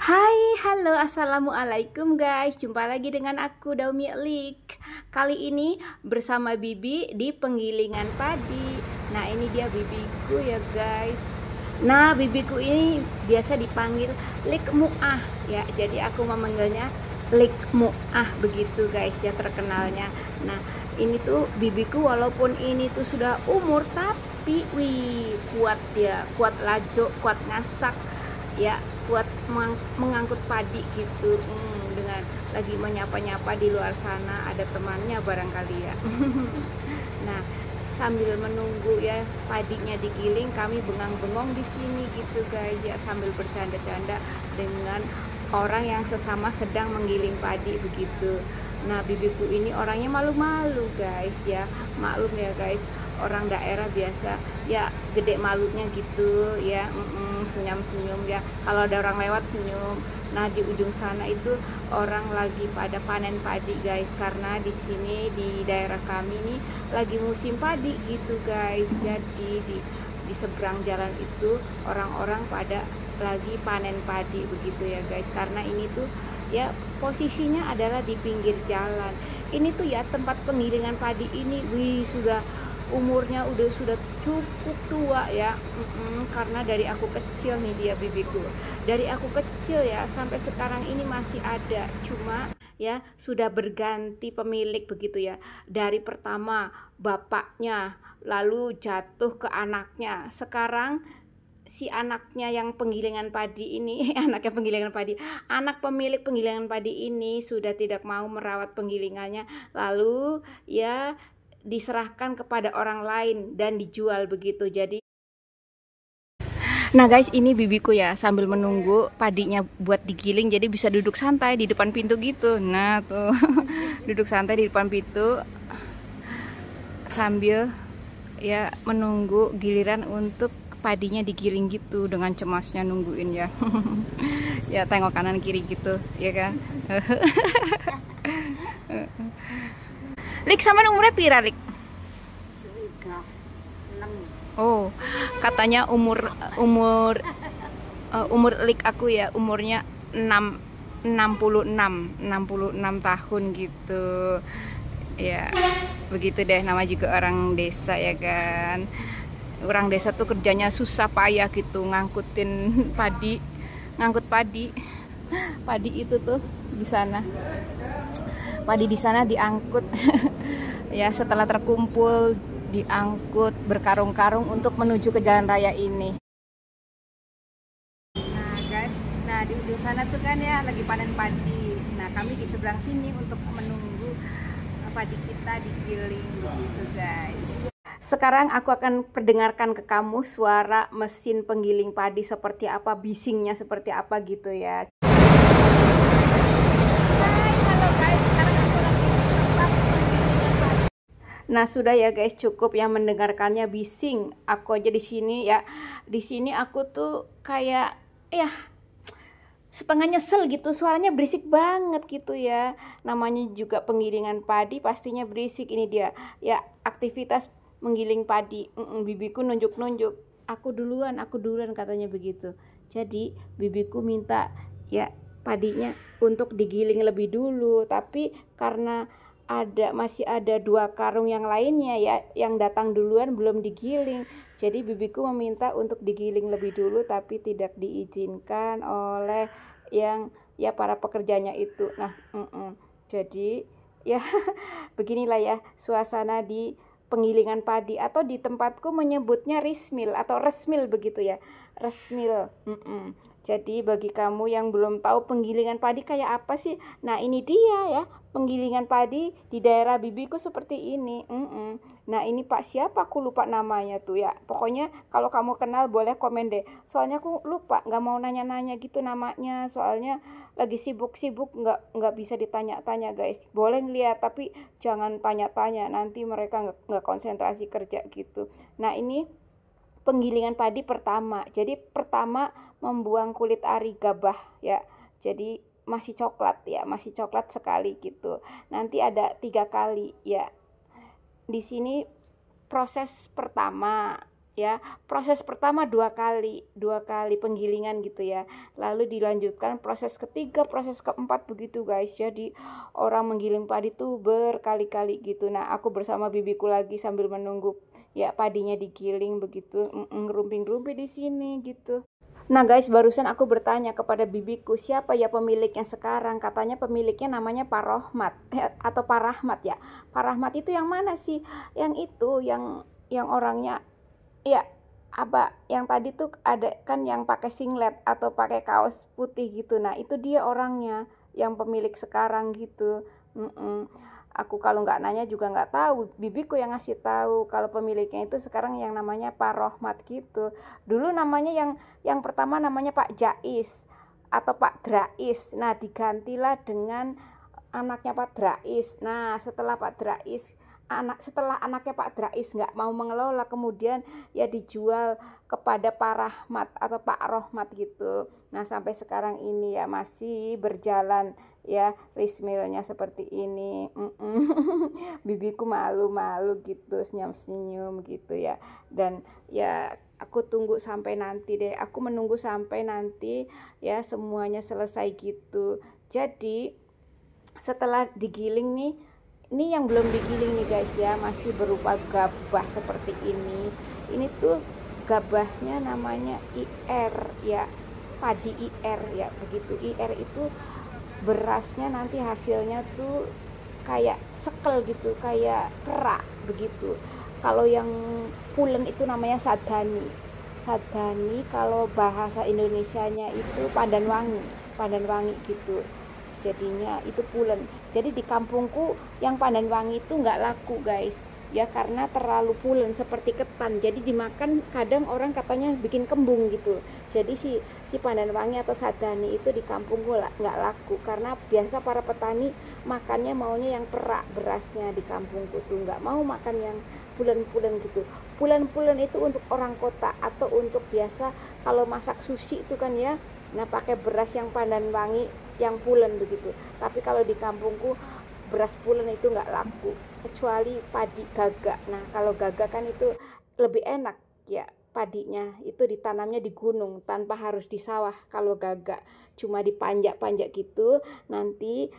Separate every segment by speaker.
Speaker 1: Hai, halo, assalamualaikum guys. Jumpa lagi dengan aku Daumi Lik. Kali ini bersama Bibi di penggilingan padi. Nah, ini dia bibiku ya guys. Nah, bibiku ini biasa dipanggil Lik Muah ya. Jadi aku memanggilnya Lik Muah begitu guys ya terkenalnya. Nah, ini tuh bibiku walaupun ini tuh sudah umur tapi wih kuat dia, kuat lajo, kuat ngasak ya, buat mengangkut padi gitu. Dengan lagi menyapa-nyapa di luar sana, ada temannya barangkali ya. Nah, sambil menunggu ya padinya digiling, kami bengang-bengong di sini gitu guys ya, sambil bercanda-canda dengan orang yang sesama sedang menggiling padi begitu. Nah, bibiku ini orangnya malu-malu guys ya, maklum ya guys, orang daerah biasa ya, gede malunya gitu ya. Senyum-senyum ya, kalau ada orang lewat senyum. Nah, di ujung sana itu orang lagi pada panen padi guys, karena di sini di daerah kami nih lagi musim padi gitu guys. Jadi di seberang jalan itu orang-orang pada lagi panen padi begitu ya guys, karena ini tuh ya posisinya adalah di pinggir jalan. Ini tuh ya tempat penggilingan padi ini, wih, sudah umurnya sudah cukup tua ya. Karena dari aku kecil nih dia bibiku, dari aku kecil ya sampai sekarang ini masih ada, cuma ya sudah berganti pemilik begitu ya. Dari pertama bapaknya, lalu jatuh ke anaknya, sekarang si anaknya yang penggilingan padi ini anaknya penggilingan padi, anak pemilik penggilingan padi ini sudah tidak mau merawat penggilingannya, lalu ya diserahkan kepada orang lain dan dijual begitu. Jadi nah guys, ini bibiku ya sambil menunggu padinya buat digiling, jadi bisa duduk santai di depan pintu gitu. Nah tuh duduk santai di depan pintu sambil ya menunggu giliran untuk padinya digiling gitu, dengan cemasnya nungguin ya. Ya tengok kanan kiri gitu ya kan. Lik, sama umurnya pira Lik? Oh, katanya umur umur Lik aku ya umurnya 66 tahun gitu. Ya, begitu deh, nama juga orang desa ya kan. Orang desa tuh kerjanya susah payah gitu, ngangkut padi itu tuh di sana. Padi di sana diangkut ya, setelah terkumpul diangkut berkarung-karung untuk menuju ke jalan raya ini. Nah guys, nah di ujung sana tuh kan ya lagi panen padi. Nah, kami di seberang sini untuk menunggu padi kita digiling begitu guys. Sekarang aku akan perdengarkan ke kamu suara mesin penggiling padi seperti apa, bisingnya seperti apa gitu ya. Nah, sudah ya guys, cukup yang mendengarkannya bising. Aku aja di sini ya. Di sini aku tuh kayak ya setengah nyesel gitu, suaranya berisik banget gitu ya. Namanya juga penggilingan padi, pastinya berisik. Ini dia ya aktivitas menggiling padi. Bibiku nunjuk-nunjuk, aku duluan katanya begitu. Jadi bibiku minta ya padinya untuk digiling lebih dulu, tapi karena masih ada 2 karung yang lainnya ya yang datang duluan belum digiling. Jadi bibiku meminta untuk digiling lebih dulu, tapi tidak diizinkan oleh yang ya para pekerjanya itu. Nah, jadi ya beginilah ya suasana di penggilingan padi, atau di tempatku menyebutnya rismil atau resmil begitu ya. Resmil. Jadi bagi kamu yang belum tahu penggilingan padi kayak apa sih, nah ini dia ya penggilingan padi di daerah bibiku seperti ini. Nah, ini Pak siapa, aku lupa namanya tuh ya. Pokoknya kalau kamu kenal boleh komen deh. Soalnya aku lupa, nggak mau nanya-nanya gitu namanya. Soalnya lagi sibuk-sibuk, nggak bisa ditanya-tanya guys. Boleh ngeliat tapi jangan tanya-tanya, nanti mereka nggak konsentrasi kerja gitu. Nah, ini penggilingan padi pertama. Jadi pertama membuang kulit ari gabah ya. Jadi masih coklat ya, masih coklat sekali gitu. Nanti ada 3 kali ya. Di sini proses pertama ya. Proses pertama dua kali penggilingan gitu ya, lalu dilanjutkan proses ketiga, proses keempat begitu guys. Jadi orang menggiling padi tuh berkali-kali gitu. Nah aku bersama bibiku lagi sambil menunggu ya padinya digiling begitu, ngerumping-rumping di sini gitu. Nah guys, barusan aku bertanya kepada bibiku siapa ya pemiliknya sekarang. Katanya pemiliknya namanya Pak Rohmat atau Pak Rahmat ya. Pak Rahmat itu yang mana sih? Yang itu yang orangnya ya apa yang tadi tuh ada kan yang pakai singlet atau pakai kaos putih gitu. Nah itu dia orangnya yang pemilik sekarang gitu. Aku kalau nggak nanya juga nggak tahu, bibiku yang ngasih tahu kalau pemiliknya itu sekarang yang namanya Pak Rohmat gitu. Dulu namanya yang pertama namanya Pak Jais atau Pak Drais. Nah digantilah dengan anaknya Pak Drais. Nah setelah Pak Drais setelah anaknya Pak Drais nggak mau mengelola, kemudian ya dijual kepada Pak Rahmat atau Pak Rohmat gitu. Nah sampai sekarang ini ya masih berjalan ya rismilnya seperti ini. Bibiku malu-malu gitu, senyum-senyum gitu ya. Dan ya aku tunggu sampai nanti deh, aku menunggu sampai nanti ya semuanya selesai gitu. Jadi setelah digiling nih, ini yang belum digiling nih guys ya, masih berupa gabah seperti ini. Ini tuh gabahnya namanya IR ya, padi IR ya begitu. IR itu berasnya nanti hasilnya tuh kayak sekel gitu, kayak kerak begitu. Kalau yang pulen itu namanya sadani. Sadani kalau bahasa Indonesianya itu pandan wangi gitu. Jadinya itu pulen. Jadi di kampungku yang pandan wangi itu nggak laku guys ya, karena terlalu pulen seperti ketan. Jadi dimakan kadang orang katanya bikin kembung gitu. Jadi si pandan wangi atau sadani itu di kampungku nggak laku, karena biasa para petani makannya maunya yang perak berasnya. Di kampungku tuh nggak mau makan yang pulen-pulen gitu. Pulen-pulen itu untuk orang kota atau untuk biasa kalau masak sushi itu kan ya. Nah pakai beras yang pandan wangi yang pulen begitu. Tapi kalau di kampungku beras pulen itu nggak laku, kecuali padi gagak. Nah kalau gagak kan itu lebih enak ya, padinya itu ditanamnya di gunung tanpa harus di sawah. Kalau gagak cuma dipanjak-panjak gitu, nanti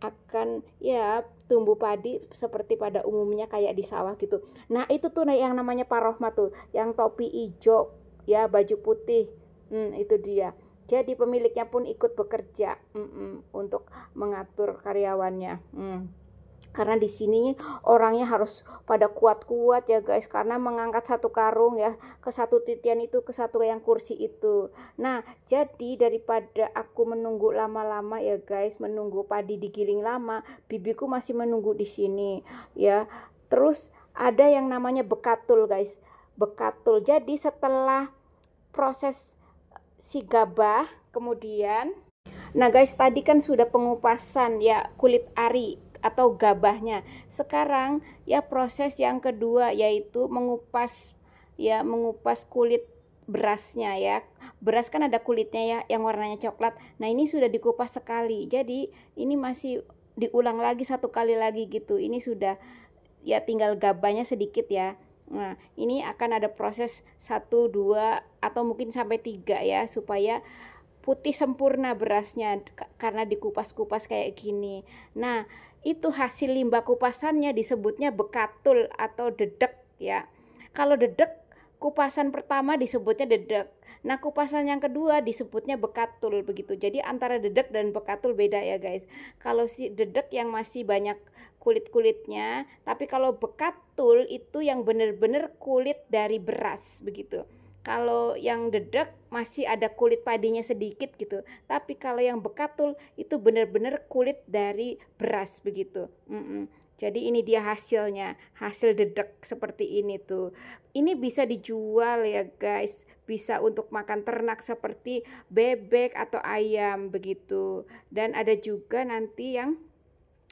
Speaker 1: akan ya tumbuh padi seperti pada umumnya kayak di sawah gitu. Nah itu tuh yang namanya Pak Rohmat tuh, yang topi hijau ya, baju putih, itu dia. Jadi pemiliknya pun ikut bekerja untuk mengatur karyawannya. Karena di sini orangnya harus pada kuat-kuat ya guys, karena mengangkat satu karung ya ke satu titian itu, ke satu yang kursi itu. Nah jadi daripada aku menunggu lama-lama ya guys, menunggu padi digiling lama, bibiku masih menunggu di sini ya. Terus ada yang namanya bekatul guys, bekatul. Jadi setelah proses si gabah kemudian, nah guys tadi kan sudah pengupasan ya kulit ari atau gabahnya. Sekarang ya proses yang kedua yaitu mengupas kulit berasnya ya. Beras kan ada kulitnya ya yang warnanya coklat. Nah ini sudah dikupas sekali, jadi ini masih diulang lagi satu kali lagi gitu. Ini sudah ya tinggal gabahnya sedikit ya. Nah ini akan ada proses 1, 2 atau mungkin sampai 3 ya, supaya putih sempurna berasnya karena dikupas-kupas kayak gini. Nah itu hasil limbah kupasannya disebutnya bekatul atau dedek ya. Kalau dedek kupasan pertama disebutnya dedek, nah kupasan yang kedua disebutnya bekatul begitu. Jadi antara dedek dan bekatul beda ya guys. Kalau si dedek yang masih banyak kulit-kulitnya, tapi kalau bekatul itu yang benar-benar kulit dari beras begitu. Kalau yang dedek masih ada kulit padinya sedikit gitu, tapi kalau yang bekatul itu benar-benar kulit dari beras begitu. Jadi ini dia hasilnya, hasil dedek seperti ini tuh. Ini bisa dijual ya guys, bisa untuk makan ternak seperti bebek atau ayam begitu. Dan ada juga nanti yang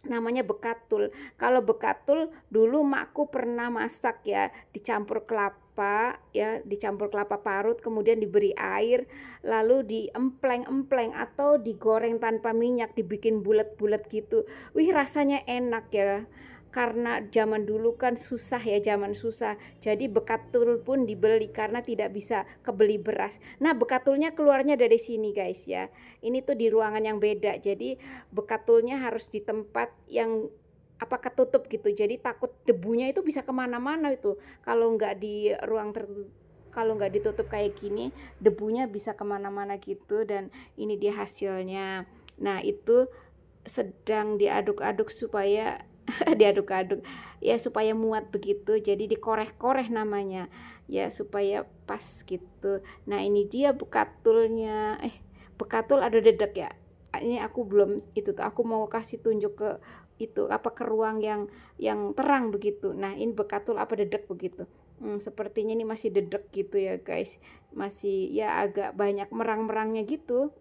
Speaker 1: namanya bekatul. Kalau bekatul dulu makku pernah masak ya, dicampur kelapa ya, dicampur kelapa parut kemudian diberi air lalu diempleng-empleng atau digoreng tanpa minyak, dibikin bulat-bulat gitu. Wih rasanya enak ya. karena zaman dulu kan susah ya, zaman susah. Jadi bekatul pun dibeli karena tidak bisa kebeli beras. Nah, bekatulnya keluarnya dari sini guys ya. Ini tuh di ruangan yang beda. Jadi bekatulnya harus di tempat yang ketutup gitu. Jadi takut debunya itu bisa kemana-mana itu. Kalau nggak di ruang tertutup, kalau nggak ditutup kayak gini, debunya bisa kemana-mana gitu. Dan ini dia hasilnya. Nah, itu sedang diaduk-aduk supaya diaduk-aduk ya, supaya muat begitu. Jadi dikoreh-koreh namanya ya, supaya pas gitu. Nah, ini dia bekatulnya. Bekatul ada dedek ya. Ini aku belum itu tuh, aku mau kasih tunjuk ke itu ke ruang yang terang begitu. Nah, ini bekatul apa dedek begitu. Sepertinya ini masih dedek gitu ya guys, masih ya agak banyak merang-merangnya gitu.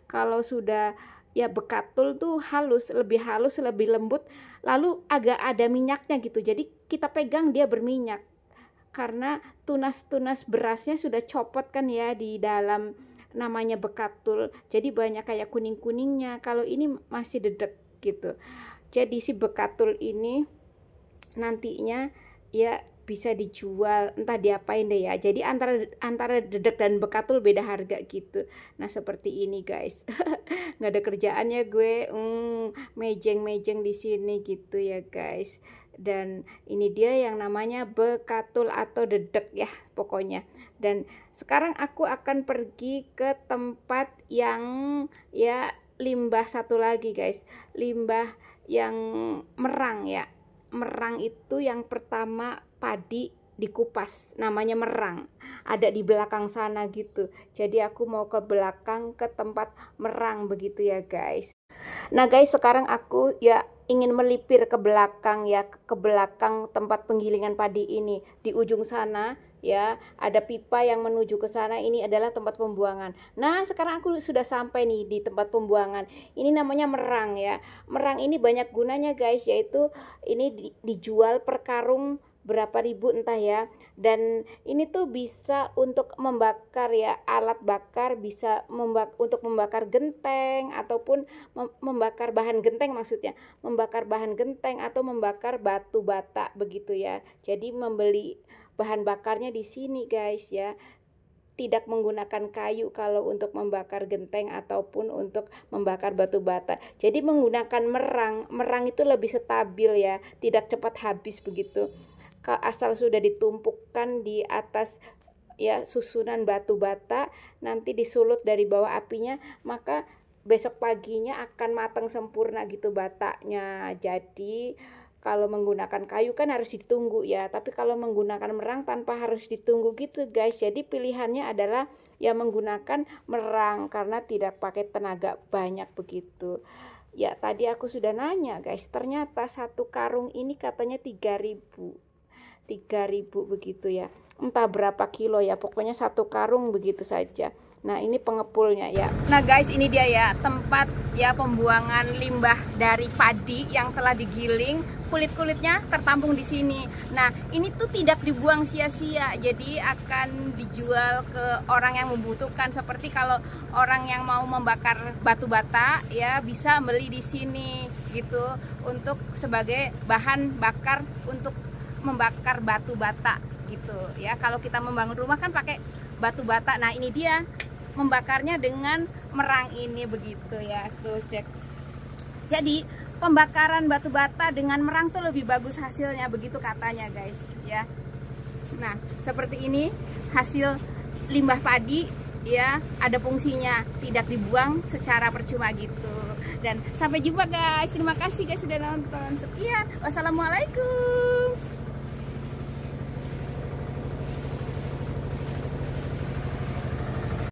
Speaker 1: Kalau sudah ya bekatul tuh halus, lebih lembut, lalu agak ada minyaknya gitu. Jadi kita pegang dia berminyak karena tunas-tunas berasnya sudah copot kan ya di dalam namanya bekatul. Jadi banyak kayak kuning-kuningnya. Kalau ini masih dedek gitu. Jadi si bekatul ini nantinya ya bisa dijual, entah diapain deh ya. Jadi antara dedek dan bekatul beda harga gitu. Nah, seperti ini guys. Nggak ada kerjaannya gue, mejeng-mejeng di sini gitu ya guys. Dan ini dia yang namanya bekatul atau dedek ya pokoknya. Dan sekarang aku akan pergi ke tempat yang ya limbah satu lagi guys. Limbah yang merang ya. Merang itu yang pertama padi dikupas, namanya merang. Ada di belakang sana gitu. Jadi aku mau ke belakang ke tempat merang begitu ya guys. Nah guys, sekarang aku ya ingin melipir ke belakang ya, ke belakang tempat penggilingan padi ini. Di ujung sana ya ada pipa yang menuju ke sana, ini adalah tempat pembuangan. Nah, sekarang aku sudah sampai nih di tempat pembuangan. Ini namanya merang ya. Merang ini banyak gunanya guys, yaitu ini dijual per karung berapa ribu entah ya. Dan ini tuh bisa untuk membakar ya, alat bakar, bisa untuk membakar genteng ataupun membakar bahan genteng, maksudnya membakar bahan genteng atau membakar batu bata begitu ya. Jadi membeli bahan bakarnya di sini guys ya. Tidak menggunakan kayu kalau untuk membakar genteng ataupun untuk membakar batu bata. Jadi menggunakan merang. Merang itu lebih stabil ya, tidak cepat habis begitu. Asal sudah ditumpukkan di atas ya susunan batu bata, nanti disulut dari bawah apinya, maka besok paginya akan matang sempurna gitu batanya. Jadi kalau menggunakan kayu kan harus ditunggu ya, tapi kalau menggunakan merang tanpa harus ditunggu gitu guys. Jadi pilihannya adalah ya menggunakan merang karena tidak pakai tenaga banyak begitu. Ya tadi aku sudah nanya guys, ternyata satu karung ini katanya 3.000 begitu ya. Entah berapa kilo ya, pokoknya satu karung begitu saja. Nah, ini pengepulnya ya. Nah guys, ini dia ya tempat ya pembuangan limbah dari padi yang telah digiling. Kulit-kulitnya tertampung di sini. Nah, ini tuh tidak dibuang sia-sia. Jadi akan dijual ke orang yang membutuhkan. Seperti kalau orang yang mau membakar batu bata ya bisa beli di sini gitu, untuk sebagai bahan bakar untuk membakar batu bata gitu ya. Kalau kita membangun rumah kan pakai batu bata. Nah, ini dia membakarnya dengan merang ini begitu ya. Tuh cek. Jadi pembakaran batu bata dengan merang tuh lebih bagus hasilnya begitu katanya guys ya. Nah, seperti ini hasil limbah padi ya, ada fungsinya, tidak dibuang secara percuma gitu. Dan sampai jumpa guys. Terima kasih guys sudah nonton. Sekian. Wassalamualaikum.